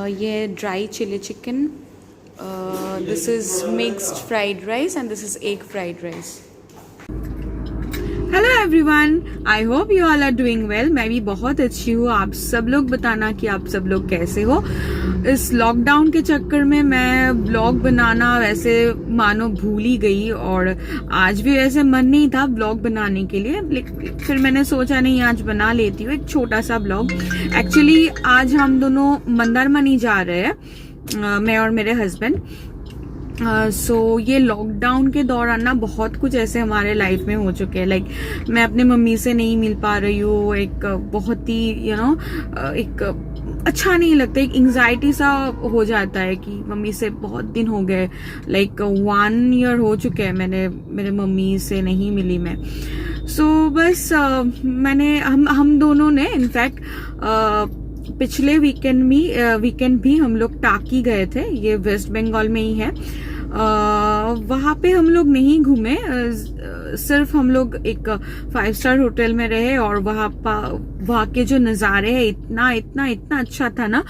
ये dry chilli chicken, this is mixed fried rice and this is egg fried rice. Hello everyone, I hope you all are doing well. मैं भी बहुत अच्छी हूँ। आप सब लोग बताना कि आप सब लोग कैसे हो। इस लॉकडाउन के चक्कर में मैं ब्लॉग बनाना वैसे मानो भूल ही गई, और आज भी वैसे मन नहीं था ब्लॉग बनाने के लिए, लेकिन फिर मैंने सोचा नहीं आज बना लेती हूँ एक छोटा सा ब्लॉग। एक्चुअली आज हम दोनों मंदारमनी जा रहे हैं, मैं और मेरे हस्बैंड। ये लॉकडाउन के दौरान ना बहुत कुछ ऐसे हमारे लाइफ में हो चुके हैं। लाइक मैं अपने मम्मी से नहीं मिल पा रही हूँ, एक बहुत ही एक अच्छा नहीं लगता, एक एंजाइटी सा हो जाता है कि मम्मी से बहुत दिन हो गए। लाइक 1 ईयर हो चुके हैं मेरे मम्मी से नहीं मिली मैं। बस हम दोनों ने इनफैक्ट पिछले वीकेंड भी हम लोग टाकी गए थे, ये वेस्ट बंगाल में ही है। वहां पे हम लोग नहीं घूमे, सिर्फ हम लोग एक 5 स्टार होटल में रहे, और वहां के जो नज़ारे हैं इतना इतना इतना अच्छा था ना,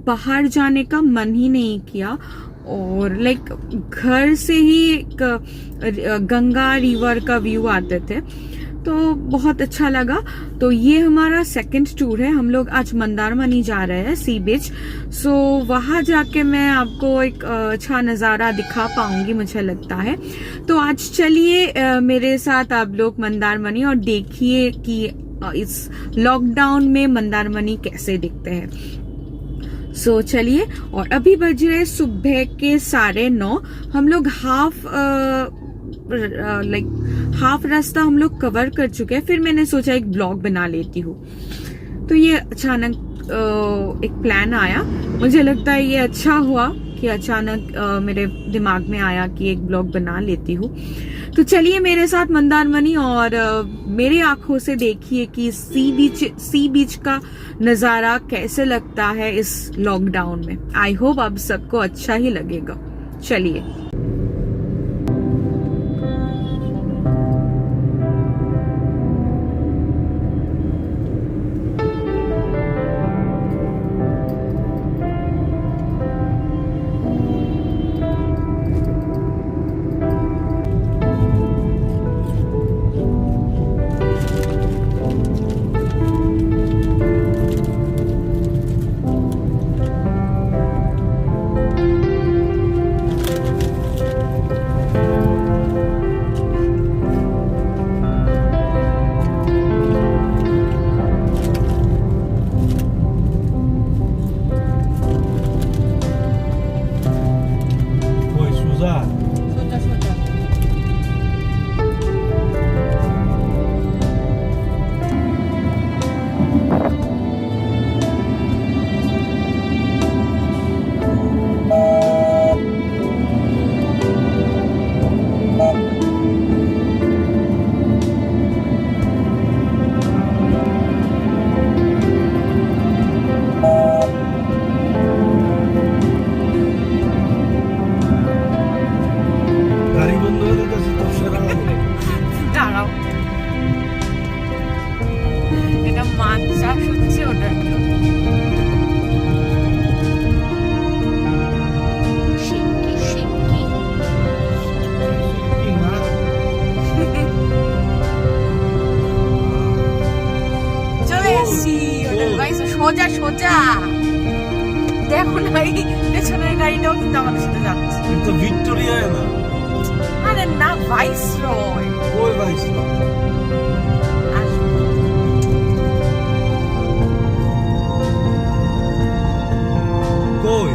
बाहर जाने का मन ही नहीं किया। और लाइक घर से ही गंगा रिवर का व्यू आते थे, तो बहुत अच्छा लगा। तो ये हमारा सेकंड टूर है। हम लोग आज मंदारमनी जा रहे हैं, सी बीच। वहां जाके मैं आपको एक अच्छा नज़ारा दिखा पाऊंगी मुझे लगता है। तो आज चलिए मेरे साथ आप लोग मंदारमनी, और देखिए कि इस लॉकडाउन में मंदारमनी कैसे दिखते हैं। चलिए, और अभी बज रहे सुबह के 9:30। हम लोग हाफ रास्ता हम लोग कवर कर चुके हैं। फिर मैंने सोचा एक ब्लॉग बना लेती हूँ, तो ये अचानक एक प्लान आया। मुझे लगता है ये अच्छा हुआ कि अचानक मेरे दिमाग में आया कि एक ब्लॉग बना लेती हूँ। तो चलिए मेरे साथ मंदारमनी, और मेरे आंखों से देखिए कि सी बीच का नज़ारा कैसे लगता है इस लॉकडाउन में। आई होप आप सबको अच्छा ही लगेगा। चलिए। সোজা দেখো না, এই পেছনের গাড়িটাও কিন্তু আমাদের সাথে যাচ্ছে। কিন্তু ভিক্টোরিয়া না, আরে না, ভাইসরয়। ওই ভাইসরয় কই?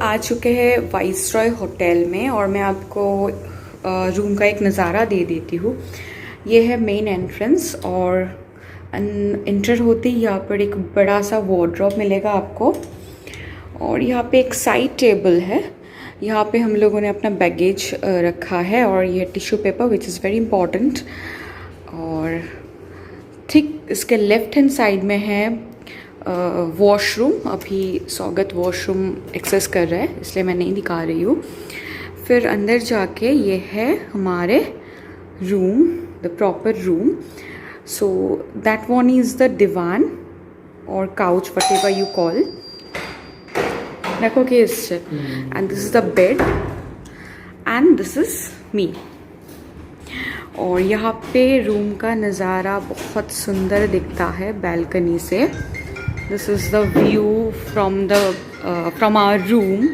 आ चुके हैं वाइसरॉय होटल में और मैं आपको रूम का एक नज़ारा दे देती हूँ। ये है मेन एंट्रेंस और इंटर होते ही यहाँ पर एक बड़ा सा वार्डरोब मिलेगा आपको और यहाँ पे एक साइड टेबल है। यहाँ पे हम लोगों ने अपना बैगेज रखा है और ये tissue paper which is very important. और ठीक इसके लेफ्ट हैंड साइड में है वॉशरूम। अभी स्वागत वॉशरूम एक्सेस कर रहा है इसलिए मैं नहीं दिखा रही हूँ। फिर अंदर जाके ये है हमारे room, the proper room. So that one is the Devon और couch whatever you call. Okay, and this is the bed and this is me. और यहाँ पे रूम का नज़ारा बहुत सुंदर दिखता है बैल्कनी से। This is the view from our room.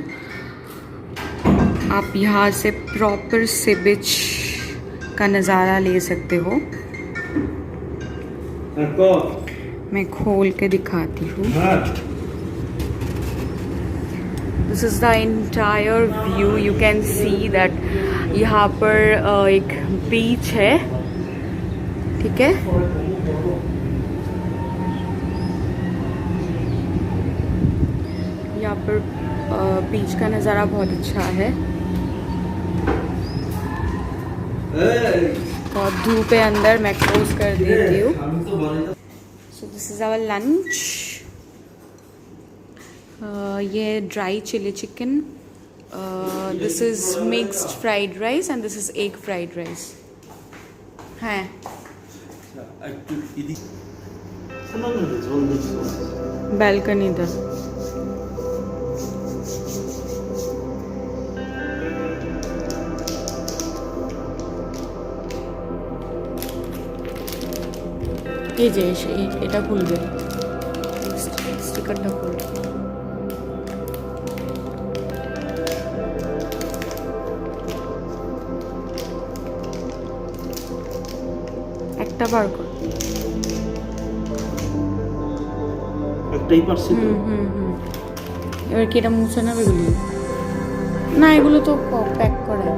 आप यहाँ से प्रॉपर सी बीच का नज़ारा ले सकते हो। मैं खोल के दिखाती हूँ। This is the entire view. You can see that यहाँ पर एक बीच है, ठीक है। यहाँ पर बीच का नज़ारा बहुत अच्छा है। बहुत धूप है अंदर, मैं क्लोज कर देती हूँ। So this is our lunch. ये dry chilli chicken, this is mixed fried rice and this is egg fried rice है। बैल्कनी इधर। এই যে এটা খুলবে, স্টিকারটা খুলবে। একটা বার কর, একটাই পারছি তো। এবার কি এটা মুছে নেবে এগুলো? না, এগুলো তো প্যাক করে।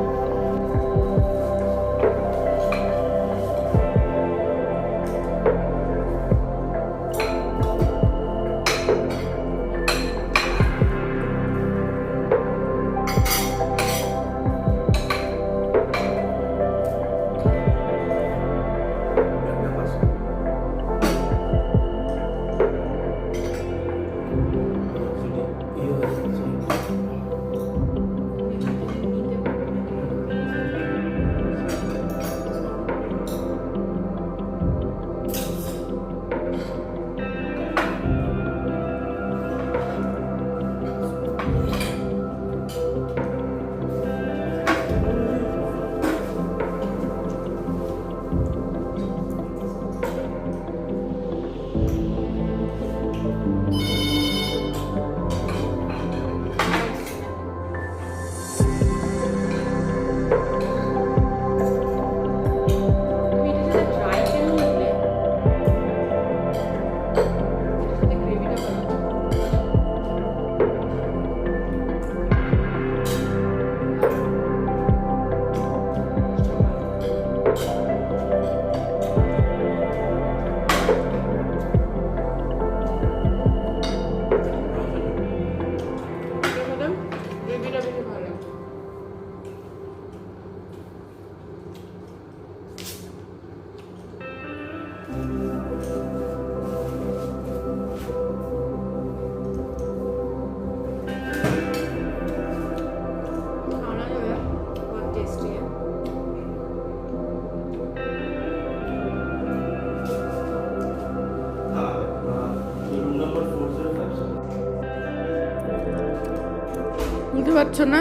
বুঝতে পারছো না?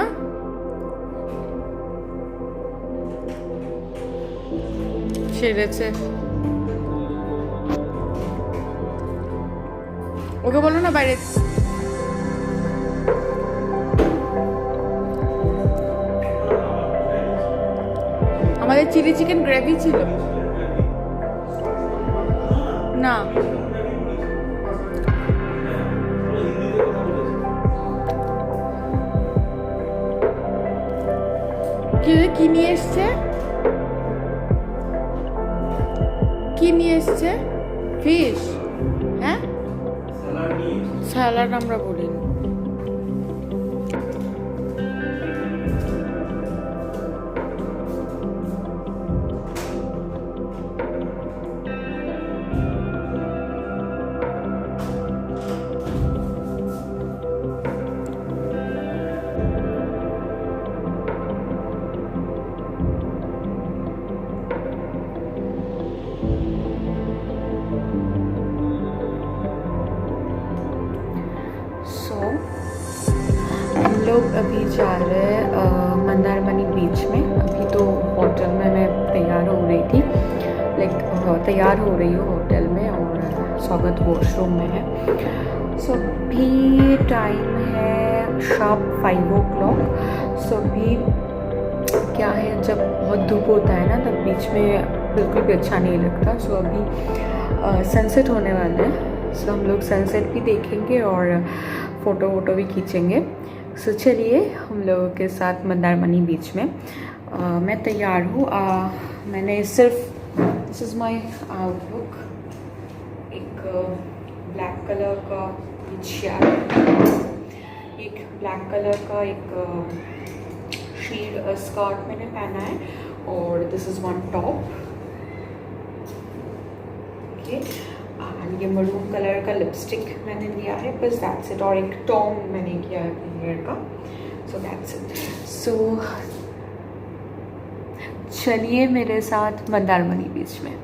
সেরেছে। ওকে বলো না বাইরে। আমাদের চিলি চিকেন গ্রেভি ছিল না। কি নিয়ে এসছে? কি নিয়ে এসছে? ফিশ? হ্যাঁ, স্যালাড আমরা বলিনি। हम लोग अभी जा रहे हैं मंदारमनी बीच में। अभी तो होटल में मैं तैयार हो रही थी, तैयार हो रही हूँ होटल में, और स्वागत वॉशरूम में है। सो अभी टाइम है शार्प 5 o'clock। सो अभी क्या है, जब बहुत धूप होता है ना तब बीच में बिल्कुल भी अच्छा नहीं लगता। सो अभी सनसेट होने वाला है। सो हम लोग सनसेट भी देखेंगे और फ़ोटो वोटो भी खींचेंगे। सो चलिए हम लोगों के साथ मंदारमनी बीच में। मैं तैयार हूँ। मैंने सिर्फ दिस इज़ माय आउटलुक, एक ब्लैक कलर का एक ब्लैक कलर का एक शील्ड स्कर्ट मैंने पहना है, और this is one top. Okay, ये मरून कलर का लिपस्टिक मैंने लिया है, बस दैट्स इट। और एक टॉम मैंने किया है अपने हेयर का। So that's it. सो चलिए मेरे साथ मंदारमनी बीच में।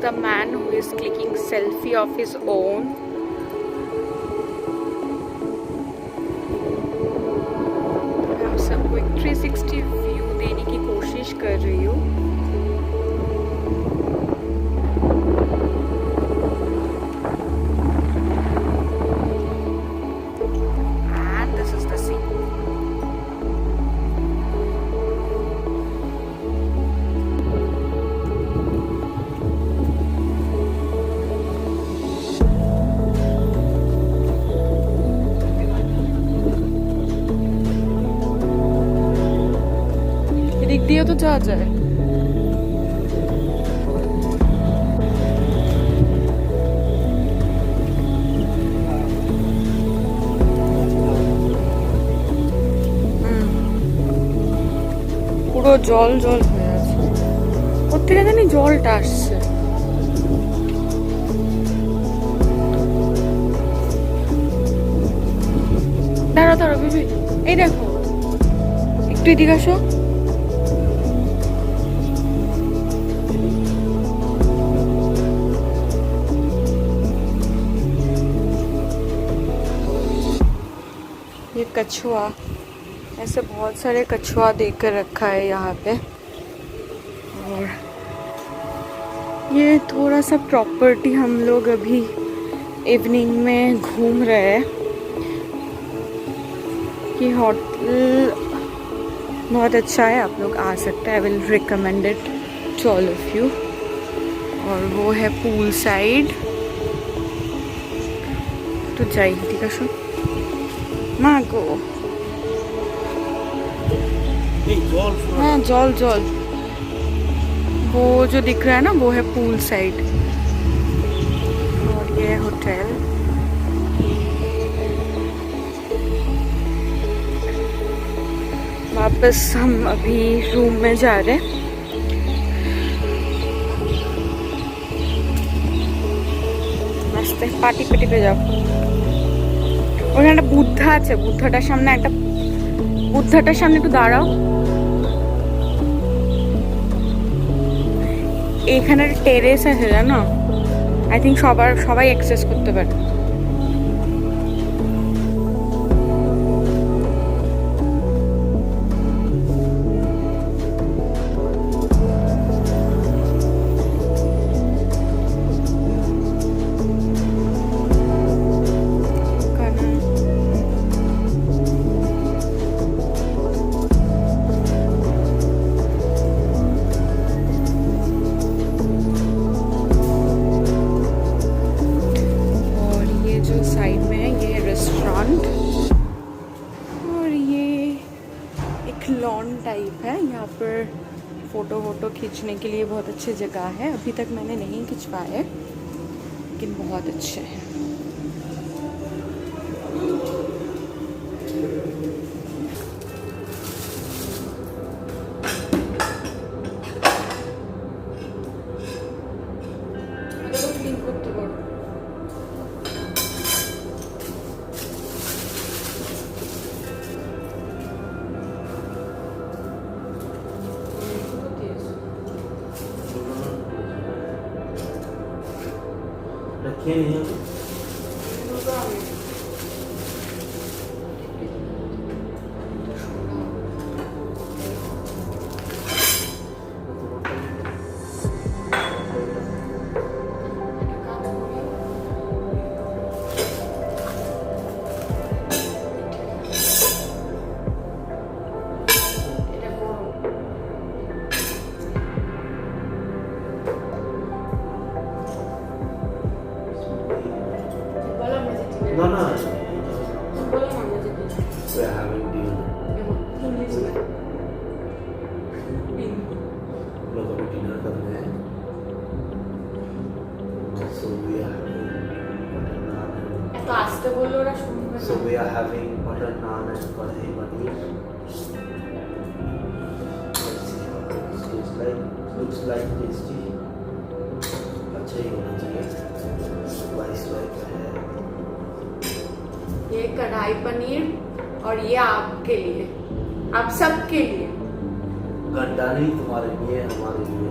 The man who is clicking selfie of his own. मैं सबको एक 360 व्यू देने की कोशिश कर रही हूँ। And this is the scene. दिख दिया तो जा जाए। পুরো জল জল হয়ে আছে, কোত্থেকে জানি জলটা আসছে। দাঁড়া দাঁড়া বেবি, এই দেখো একটু এদিকে আসো। ये कछुआ, ऐसे बहुत सारे कछुआ देख कर रखा है यहाँ पे। और ये थोड़ा सा प्रॉपर्टी हम लोग अभी इवनिंग में घूम रहे हैं। ये होटल बहुत अच्छा है, आप लोग आ सकते हैं। I will recommend it to all of you. और वो है पूल साइड। तो जाइए ठीक है मागो। हाँ जल जल, वो जो दिख रहा है ना वो है पूल साइड। और ये होटल। वापस हम अभी रूम में जा रहे हैं। मस्त पार्टी पार्टी पे जाओ। ওখানে একটা বুদ্ধা আছে, বুদ্ধাটার সামনে একটু দাঁড়াও। এখানে টেরেস আছে জানো, আই থিঙ্ক সবাই অ্যাক্সেস করতে পারে। साइड में है ये रेस्टोरेंट, और ये एक लॉन टाइप है। यहाँ पर फोटो खींचने के लिए बहुत अच्छी जगह है। अभी तक मैंने नहीं खिंचवाए लेकिन बहुत अच्छे हैं। रखे नहीं हैं। No, no. We're having dinner. लोग अभी डिनर कर रहे हैं। So we are having butter naan. तो आस्ते बोलो ना शुरू। So we are having butter naan and कढ़ाई paneer. Let's see how this tastes like. Looks like tasty. अच्छा ही होना चाहिए। Spice like है। ये कढ़ाई पनीर और ये आपके लिए, आप सबके लिए। गंडा नहीं, तुम्हारे लिए, हमारे लिए।